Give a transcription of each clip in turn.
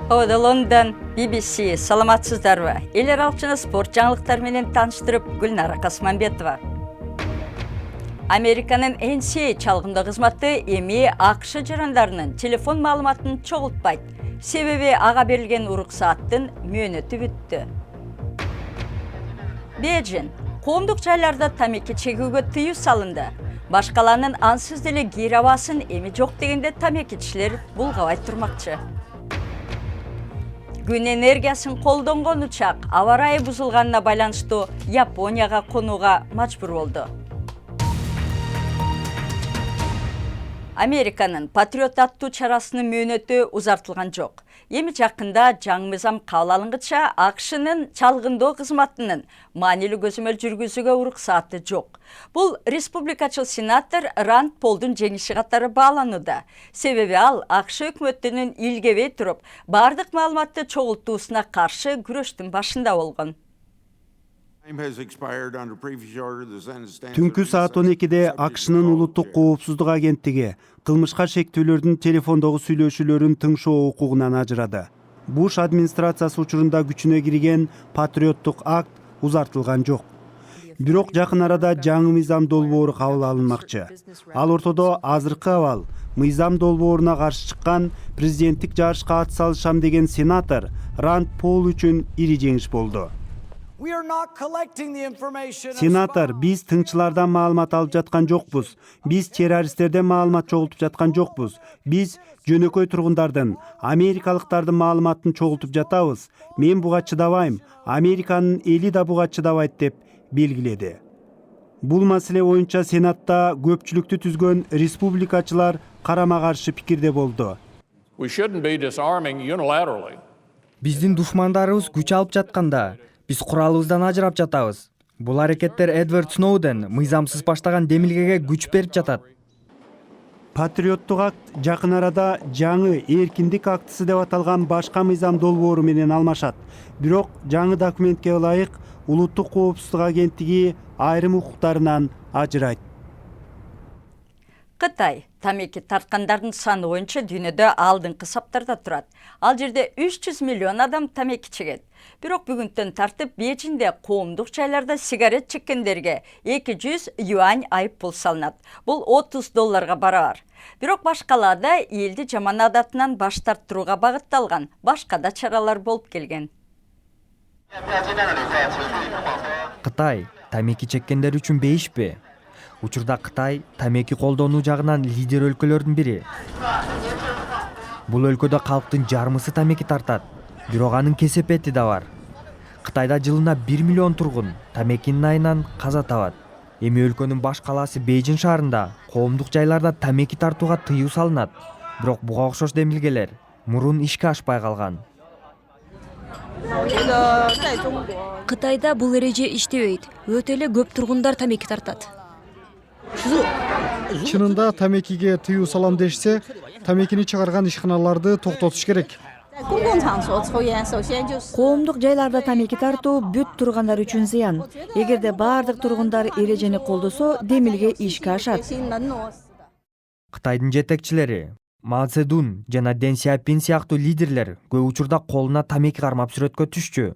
London, BBC, саламатсыздарбы? Элер алчыны спорт жаңылыктары менен таныштырып, Гүлнара Касманбетова. Американын NCAA чалгындоо кызматы эми АКШ жарандарынын телефон маалыматын чогултпайт. Себеби ага берилген уруксааттын мөөнөтү бүттү. Бейжин, коомдук жайларда тамеки чегүүгө тыюу салынды. Башкаланын ансыз деле кийир абасын эми жок дегенде тамекичилер булгабай турмакчы. Күн энергиясын колдонгон учак аба ырайы бузулганына байланыштуу Японияга конууга мажбур болду. Американын Патриот аттуу чарасынын мөөнөтү узартылган жок. Эми жакында жаңы мыйзам кабыл алынгыча АКШнын чалгындоо кызматынын маанилүү көзөмөл жүргүзүүгө уруксааты жок. Бул республикачыл сенатор Ранд Полдун жеңиши катары бааланууда. Себеби ал АКШ өкмөтүнүн илгебей туруп, бардык маалыматты чогултуусуна каршы күрөштүн башында болгон. Түнкү саат 12-де АКШнын улуттук коопсуздук агенттиги кылмышка шектүүлөрдүн телефондогу сүйлөшүүлөрүн тыңшоо укугунан ажырады. Буш администрациясы учурунда күчүнө кирген патриоттук акт узартылган жок. Бирок жакын арада жаңы мыйзам долбоору кабыл алынмакчы. Ал ортодо азыркы абал мыйзам долбооруна каршы чыккан президенттик жарышка ат салышам деген сенатор Ранд Пол үчүн ири жеңиш болду. Сенатор, биз тыңчылардан маалымат алып жаткан жокпуз. Биз террористтерден маалымат чогултуп жаткан жокпуз. Биз жөнөкөй тургундардын, америкалыктардын маалыматын чогултуп жатабыз. Мен буга чыдабайм. Американын эли да буга чыдабайт деп белгиледи. Бул маселе боюнча Сенатта көпчүлүктү түзгөн республикачылар карама-каршы пикирде болду. Биздин душмандарыбыз күч алып жатканда биз куралыбыздан ажырап жатабыз. Бул аракеттер Эдвард Сноуден мыйзамсыз баштаган демилгеге күч берип жатат. Патриоттук акт жакын арада жаңы эркиндик актысы деп аталган башка мыйзам долбоору менен алмашат. Бирок жаңы документке ылайык улуттук коопсуздук агенттиги айрым укуктарынан ажырайт. Кытай тамеки тарткандардын саны боюнча дүйнөдө алдыңкы саптарда турат. Ал жерде 300 миллион адам тамеки чегет. Бирок бүгүнтөн тартып Бейжинде коомдук жайларда сигарет чеккендерге 200 юань айыппул салынат. Бул $30 барабар. Бирок башкаларда элди жаман адатынан баш тарттырууга багытталган башка да чаралар болуп келген. Кытай тамеки чеккендер үчүн бейишпи? Учурда Кытай тамеки колдонуу жагынан лидер өлкөлөрдүн бири. Бул өлкөдө калктын жармысы тамеки тартат, бирок анын кесепети да бар. Кытайда жылына 1 миллион тургун тамекинин айынан каза табат. Эми өлкөнүн баш калаасы Бейжин шаарында коомдук жайларда тамеки тартууга тыюу салынат. Бирок буга окшош демилгелер мурун ишке ашпай калган. Кытайда бул эреже иштебейт. Өтө эле көп тургундар тамеки тартат. Чынында тамекиге тыюу салам дешсе, тамекини чыгарган ишканаларды токтотуш керек. Коомдук жайларда тамеки тартуу бүт тургандар үчүн зыян. Эгерде бардык тургундар эрежени колдосо, демилге ишке ашат. Кытайдын жетекчилери Мао Цзэдун жана Дэн Сяопин сыяктуу лидерлер көп учурда колуна тамеки кармап сүрөткө түшчү.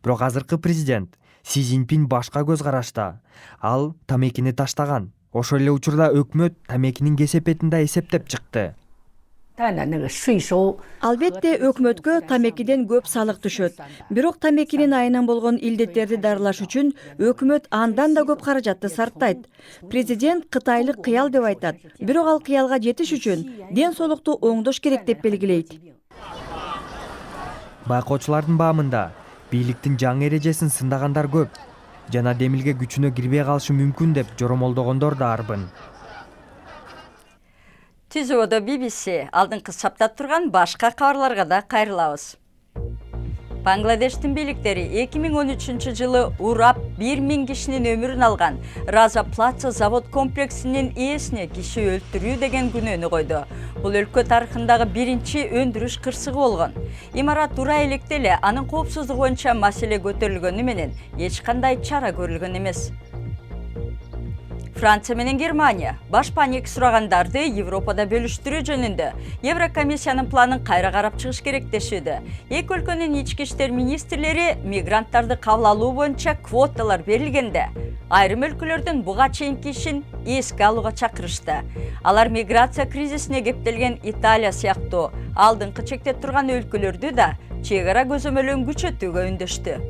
Бирок азыркы президент Си Цзиньпин башка көз карашта. Ал тамекини таштаган. Ошол эле учурда өкмөт тамекинин кесепетин да эсептеп чыкты. Албетте өкмөткө тамекиден көп салык түшөт. Бирок тамекинин айынан болгон илдеттерди дарылаш үчүн өкмөт андан да көп каражатты сарптайт. Президент кытайлык кыял деп айтат. Бирок ал кыялга жетиш үчүн ден соолукту оңдош керек деп белгилейт. Байкоочулардын баамында бийликтин жаңы эрежесин сындагандар көп жана демилге күчүнө кирбей калышы мүмкүн деп жоромолдогондор да арбын. Түзөөдө BBC алдыңкы сапта турган башка кабарларга да кайрылабыз. Бангладештин бийликтери 2013 жылы урап 1000 кишинин өмүрүн алган Раза Плаза завод комплексинин ээсине киши өлтүрүү деген күнөөнү койду. Бул өлкө тарыхындагы биринчи өндүрүш кырсыгы болгон. Имарат ура электе эле анын коопсуздугу боюнча маселе көтөрүлгөнү менен эч кандай чара көрүлгөн эмес. Франция менен Германия баш паник сурагандарды Европада бөлүштүрүү жөнүндө Еврокомиссиянын планын кайра карап чыгыш керек дешүүдө. Эки өлкөнүн ички иштер министрлери мигранттарды кабыл алуу боюнча квоталар берилгенде, айрым өлкөлөрдүн буга чейинки ишин эске алууга чакырышты. Алар миграция кризисине кептелген Италия сыяктуу алдыңкы чекте турган өлкөлөрдү да чек ара көзөмөлүн күчөтүүгө үндөштү.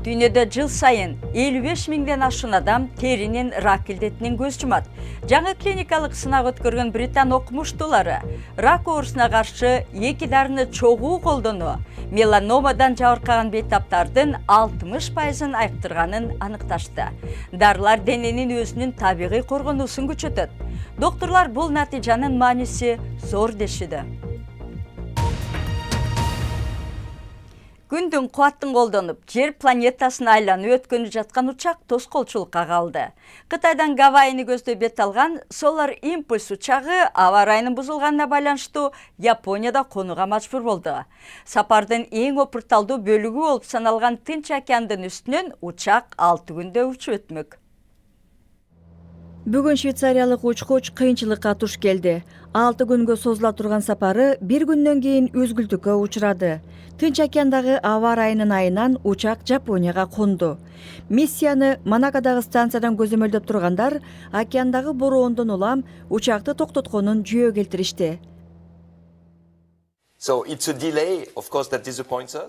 Дүйнөдө жыл сайын 55 миңден ашуун адам теринин рак илдетинен көз жумат. Жаңы клиникалык сынак өткөргөн Британ окумуштуулары рак оорусуна каршы эки дарыны чогуу колдонуу меланомадан жабыркаган бейтаптардын 60%-ын айыктырганын аныкташты. Дарылар дененин өзүнүн табигый коргонуусун күчөтөт. Доктурлар бул натыйжанын мааниси зор дешүүдө. Күндүн кубатын колдонуп, жер планетасын айланып өткөнү жаткан учак тоскоолчулукка калды. Кытайдан Гавайини көздөй бет алган Solar Impulse учагы аба ырайынын бузулганына байланыштуу Японияда конууга мажбур болду. Сапардын эң опурталдуу бөлүгү болуп саналган Тынч океандын үстүнөн учак 6 күндө учуп өтмөк. Бүгүн швейцариялык учкуч кыйынчылыкка туш келди. 6 күнгө созула турган сапары бир күндөн кийин үзгүлтүккө учурады. Тынч океандагы аба ырайынын айынан учак Жапонияга конду. Миссияны Манакадагы станциядан көзөмөлдөп тургандар океандагы бороондон улам учакты токтотконун жүйө келтиришти.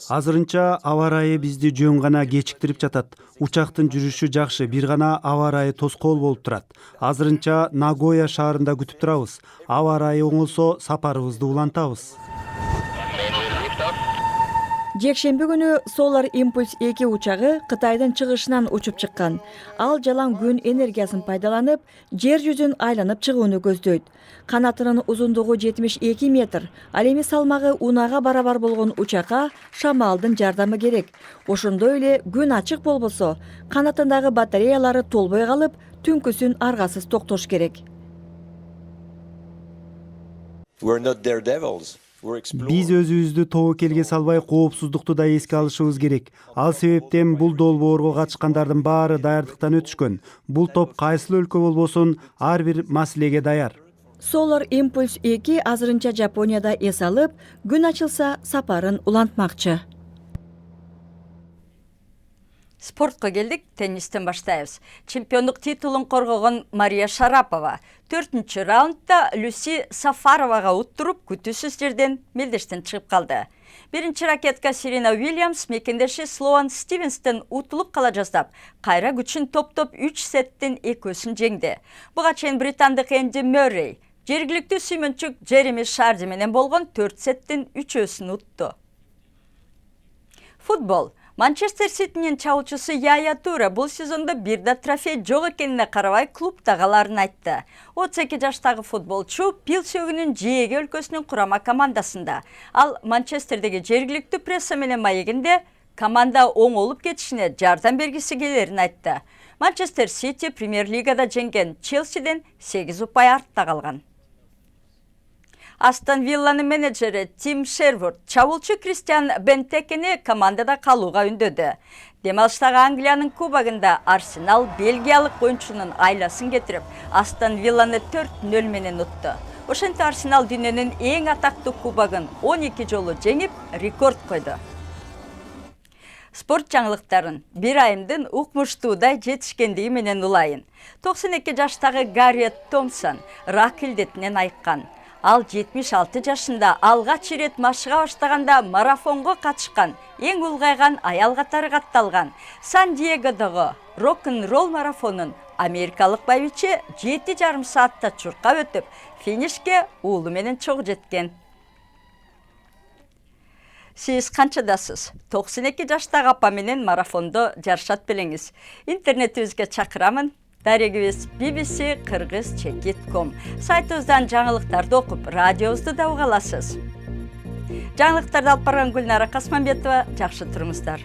Азырынча аба ырайы бизди жөн гана кечиктирип жатат. Учактын жүрүшү жакшы, бир гана аба ырайы тоскоол болуп турат. Азырынча Нагоя шаарында күтүп турабыз. Аба ырайы оңолсо сапарыбызды улантабыз. Жекшемби күнү Solar Impulse 2 учагы Кытайдын чыгышынан учуп чыккан. Ал жалаң күн энергиясын пайдаланып, жер жүзүн айланып чыгууну көздөйт. Канатынын узундугу 72 метр, ал эми салмагы унага барабар болгон учакка шамалдын жардамы керек. Ошондой эле күн ачык болбосо, канатындагы батареялары толбой калып, түнкүсүн аргасыз токтош керек. Биз өзүбүздү тобокелге салбай коопсуздукту да эске алышыбыз керек. Ал себептен бул долбоорго катышкандардын баары даярдыктан өтүшкөн. Бул топ кайсыл өлкө болбосун ар бир маселеге даяр. Solar Impulse 2 азырынча Жапонияда эс алып, күн ачылса сапарын улантмакчы. Спортко келдик, теннистен баштайбыз. Чемпиондук титулун коргогон Мария Шарапова 4-чү раундда Люси Сафаровага уттуруп, күтүүсүз жерден мелдештен чыгып калды. Биринчи ракетка Серена Уильямс мекендеши Слоан Стивенстен утулуп кала жаздап, кайра күчүн топтоп 3 сеттен 2-өсүн жеңди. Буга чейин британдык Энди Мюррей жергиликтүү сүймөнчүк Джереми Шарди менен болгон 4 сеттен 3-өсүн утту. Футбол. Манчестер Ситинин чабуучусу Яя Туре бул сезондо бир да трофей жок экенине карабай клубда каларын айтты. 32 жаштагы футболчу Пилсөгүнүн Жээге өлкөсүнүн курама командасында. Ал Манчестердеги жергиликтүү пресса менен маегинде команда оңолуп кетишине жардам бергиси келерин айтты. Манчестер Сити Премьер-лигада жеңген Челсиден 8 упай артта калган. Астон Вилланын менеджери Тим Шервуд чабуучу Кристиан Бентекени командада калууга үндөдү. Демалыштагы Англиянын кубогунда Арсенал бельгиялык оюнчунун айласын кетирип, Астон Вилланы 4-0 менен утту. Ошентип Арсенал дүйнөнүн эң атактуу кубогун 12 жолу жеңип, рекорд койду. Спорт жаңылыктарын бир айымдын укмуштуудай жетишкендиги менен улайын. 92 жаштагы Гарриет Томпсон рак илдетинен айыккан. Ал 76 жашында алгач ирет машыга баштаганда марафонго катышкан, эң улгайган аял катары катталган. Сан-Диегодогу рок-н-ролл марафонун америкалык байбиче 7,5 саатта чуркап өтүп, финишке уулу менен чогуу жеткен. Сиз канчадасыз? 92 жаштагы апа менен марафондо жарышат белеңиз. Интернетибизге чакырамын. Дарегибиз bbc-kyrgyz.com сайтыбыздан жаңылыктарды окуп, радиобузду да уга аласыз. Жаңылыктарды алып барган Гүлнара Касманбетова, жакшы туруңуздар.